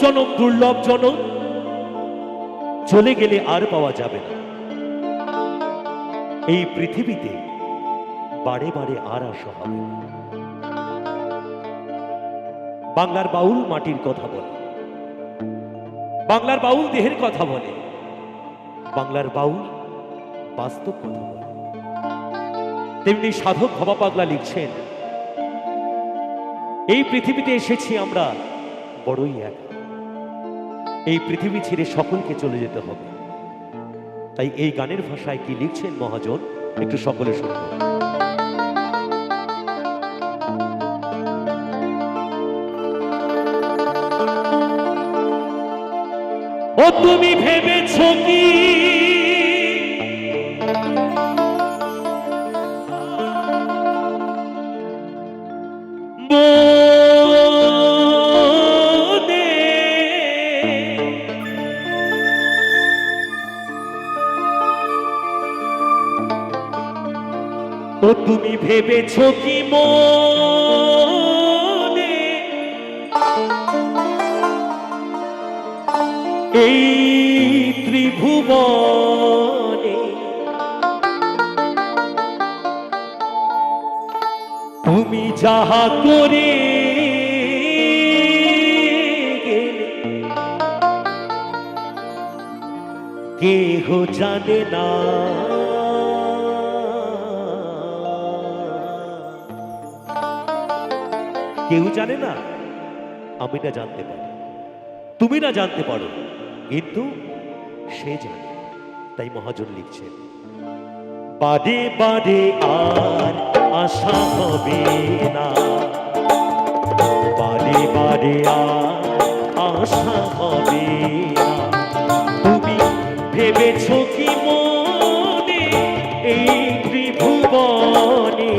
জনম দুর্লভ জনম, চলে গেলে আর পাওয়া যাবে না। এই পৃথিবীতে বারে বারে আর আসা হবে না। বাংলার বাউল মাটির কথা বলে, বাংলার বাউল দেহের কথা বলে, বাংলার বাউল বাস্তব কথা বলে। তেমনি সাধক ভবা পাগলা লিখছেন, এই পৃথিবীতে এসেছি আমরা বড়ই একা, এই পৃথিবী ছেড়ে সকলকে চলে যেতে হবে। তাই এই গানের ভাষায় কি লিখছেন মহাজন, একটু সকলে শুনব। ও তুমি ভেবেছো কি ও তুমি ভেবেছো কি মনে এই ত্রিভুবনে তুমি যাহা করে গেলে কেহ জানে না। কেউ জানে না, আমি না জানতে পারি, তুমি না জানতে পারো, কিন্তু সে জানে। তাই মহাজন লিখছেন, বারে বারে আর আশা হবে না, বারে বারে আর আশা হবে না। তুমি ভেবেছো কি মনে এই ত্রিভুবনে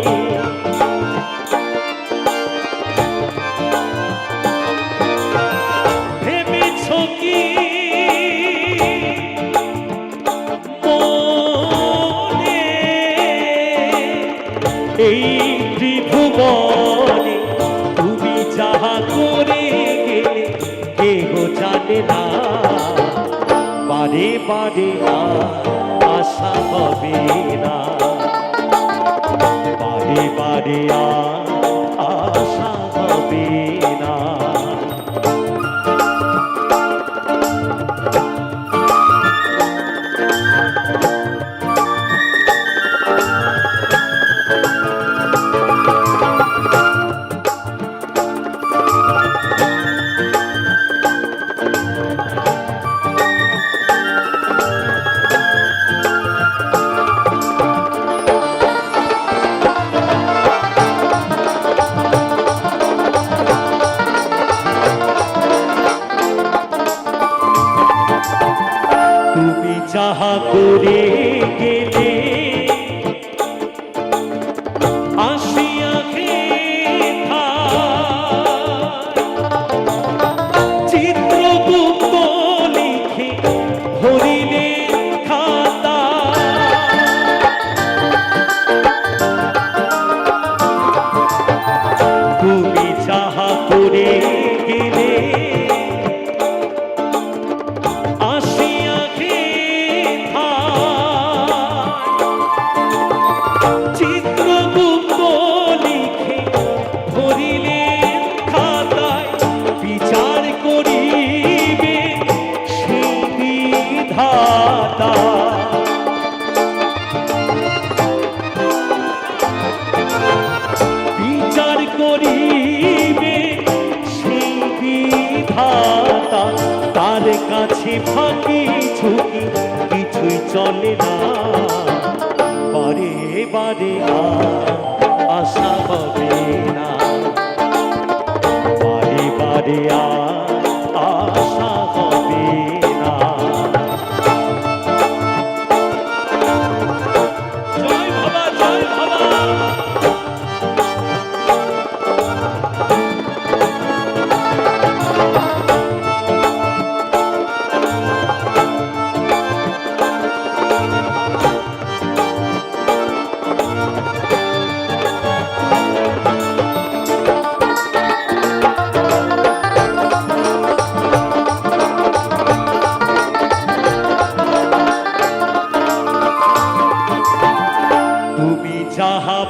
এই ত্রিভুবনে তুমি যাহা করে গেলে কেহ জানে না। বারে বারে আশা হবে না, বারে বারে আশা হবে না। তুমি যাহা করে গেলে আসিয়া চিত্রগুপ্ত লিখে ভরিলে খাতা। তুমি যাহা করে গেলে চিত্রগুপ্ত লিখে ভরিলেন খাতায়, বিচার করিবে সেই বিধাতা। বিচার করিবে সেই বিধাতা, তার কাছে ফাঁকি ঝুঁকি কিছুই চলে না। বারে বারে আশা হবে না, বারে বারে আশা হবে না। জয় বাবা, জয় বাবা।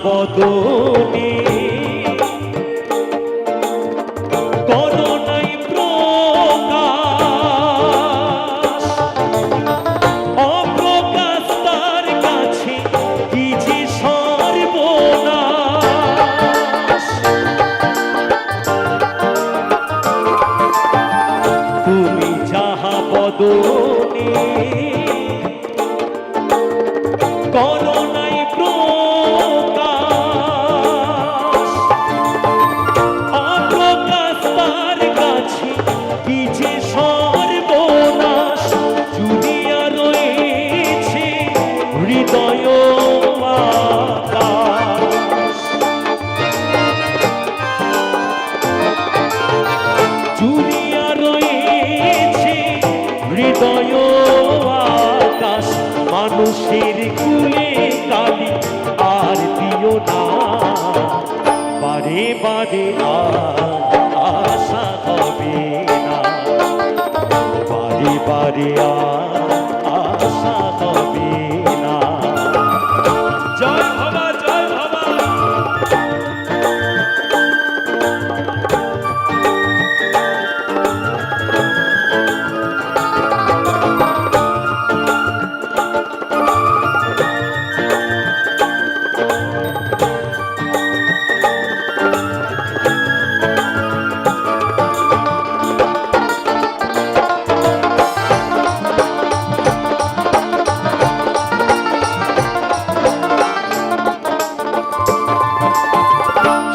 বদনে করোনাই প্রকাশ, অপ্রকাশ তার কাছে কি যে সর্বনাশ। তুমি যাহা বদনে করোনাই প্রকাশ, অপ্রকাশ তার কাছে কি যে সর্বনাশ। জুড়িয়া রয়েছে হৃদয় আকাশ, জুড়িয়া রয়েছে হৃদয় আকাশ। মানুষের কুলে কালি আর দিও না, বারে বারে আশা হবে না, বারে বারে আশা হবে না। জয় বাবা, জয় বাবা।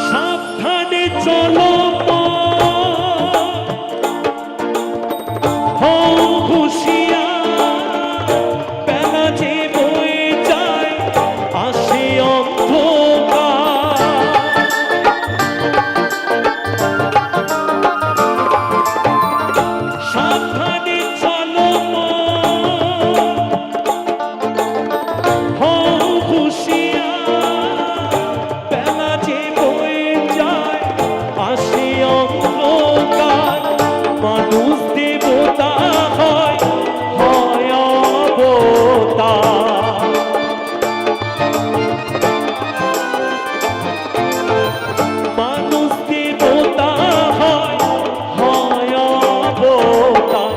সাবধানে চলো হও হুঁশিয়ার, বেলা যে বয়ে যায় আসে অন্ধকার। সাবধানে চলো হও হুঁশিয়ার, বেলা যে বয়ে যায় আসে অন্ধকার। মানুষ দেবতা হয়, হয় অবতার। মানুষ দেবতা হয়, হয় অবতার।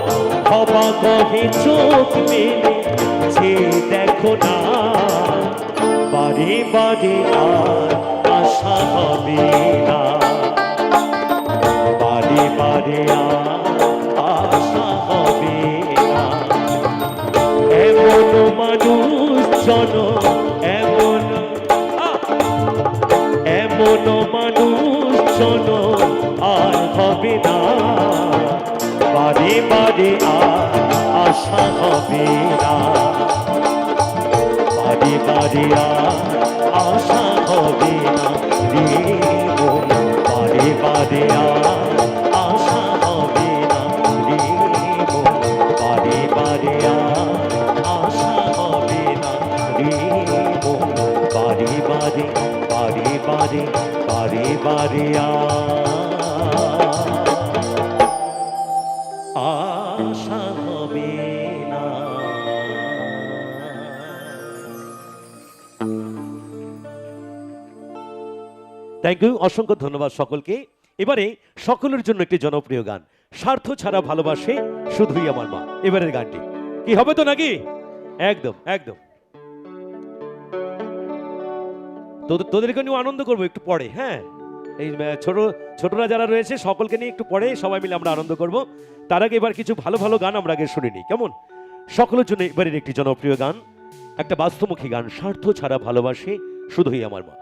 হবা কহে চোখ মেলে যে দেখো না, বারে বারে আর আশা হবে না, বারে বারে আর আশা হবে না। এমন মানুষ জন, এমন এমন মানুষ জন আর হবে না, বারে বারে আর আশা হবে না, বারে বারে আর আশা হবে না রে মন, বারে বারে আর আশা হবে না রে মন, বারে বারে আর আশা হবে না রে মন, বারে বারে বারে বারে বারে বারে আশা হবে না। থ্যাংক ইউ, অসংখ্য ধন্যবাদ সকলকে। এবারে সকলের জন্য একটি জনপ্রিয় গান, স্বার্থ ছাড়া ভালোবাসে শুধুই আমার মা। এবারের গানটি কি হবে তো নাকি? একদম একদম। তোদেরকে নিয়ে আনন্দ করবো একটু পরে। হ্যাঁ, এই ছোটরা যারা রয়েছে সকলকে নিয়ে একটু পরে সবাই মিলে আমরা আনন্দ করব। তার আগে এবার কিছু ভালো ভালো গান আমরা আগে শুনে নিই, কেমন? সকলের জন্য এবারের একটি জনপ্রিয় গান, একটা বাস্তবমুখী গান, স্বার্থ ছাড়া ভালোবাসে শুধুই আমার মা।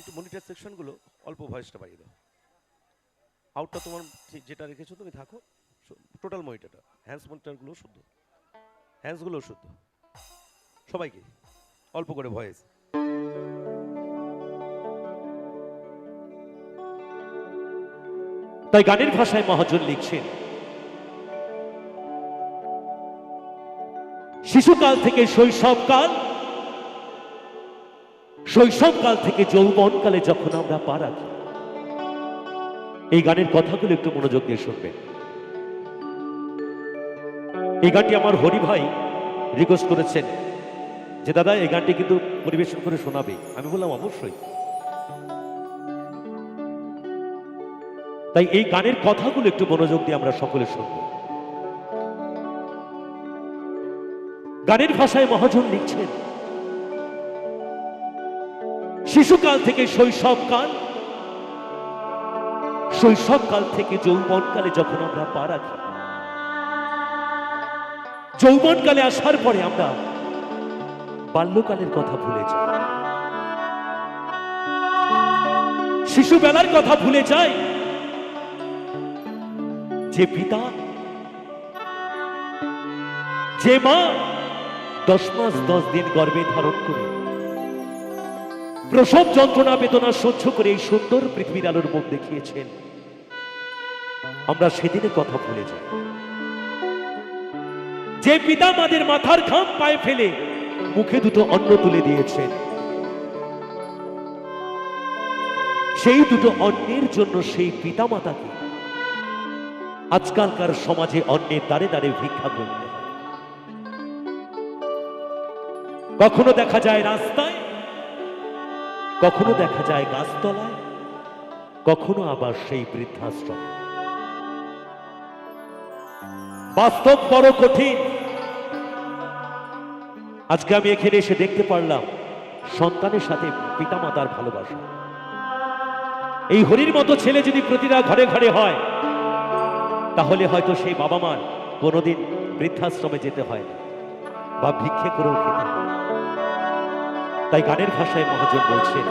একটু মনিটর সেকশনগুলো অল্প ভয়েসটা বাড়িয়ে দাও। আউটটা তোমার যেটা রেখেছো তুমি থাকো, টোটাল মনিটরটা, হ্যান্ডস মনিটরগুলো শুদ্ধ, হ্যান্ডসগুলো শুদ্ধ, সবাইকে অল্প করে ভয়েস। তাই গানের ভাষায় মহাজন লিখছেন, শিশুকাল থেকে শৈশবকাল, শৈশবকাল থেকে যৌবনকালে যখন আমরা পা রাখি, এই গানের কথাগুলো একটু মনোযোগ দিয়ে শুনবেন। এই গানটি আমার হরি ভাই রিকোয়েস্ট করেছেন যে দাদা এই গানটি কিন্তু পরিবেশন করে শোনাবে। আমি বললাম অবশ্যই। তাই এই গানের কথাগুলো একটু মনোযোগ দিয়ে আমরা সকলে শুনব। গানের ভাষায় মহাজন লিখছেন, শিশুকাল থেকে শৈশবকাল, শৈশবকাল থেকে যৌবনকালে যখন আমরা পা রাখি, যৌবনকালে আসার পরে আমরা বাল্যকালের কথা ভুলে যাই, শিশুবেলার কথা ভুলে যাই। যে পিতা, যে মা 10 মাস 10 দিন গর্ভে ধারণ করে প্রসব যন্ত্রণা বেদনা সহ্য করে এই সুন্দর পৃথিবীর আলোর মুখ দেখিয়েছেন, আমরা সেদিনের কথা ভুলে যাই। যে পিতা মাদের মাথার ঘাম পায়ে ফেলে মুখে দুটো অন্ন তুলে দিয়েছেন, সেই দুটো অন্নের জন্য সেই পিতা মাতাকে আজকালকার সমাজে অন্যের দ্বারে দ্বারে ভিক্ষা করতে হয়। কখনো দেখা যায় রাস্তায়, কখনো দেখা যায় গাছতলায়, কখনো আবার সেই বৃদ্ধাশ্রমে। বাস্তব বড় কঠিন। আজকে আমি এখানে এসে দেখতে পারলাম সন্তানের সাথে পিতামাতার ভালোবাসা। এই হরির মতো ছেলে যদি প্রতিটা ঘরে ঘরে হয়, তাহলে হয়তো সেই বাবা মার কোনোদিন বৃদ্ধাশ্রমে যেতে হয় না বা ভিক্ষে করেও খেতে হয়। তাই গানের ভাষায় মহাজন বলছেন,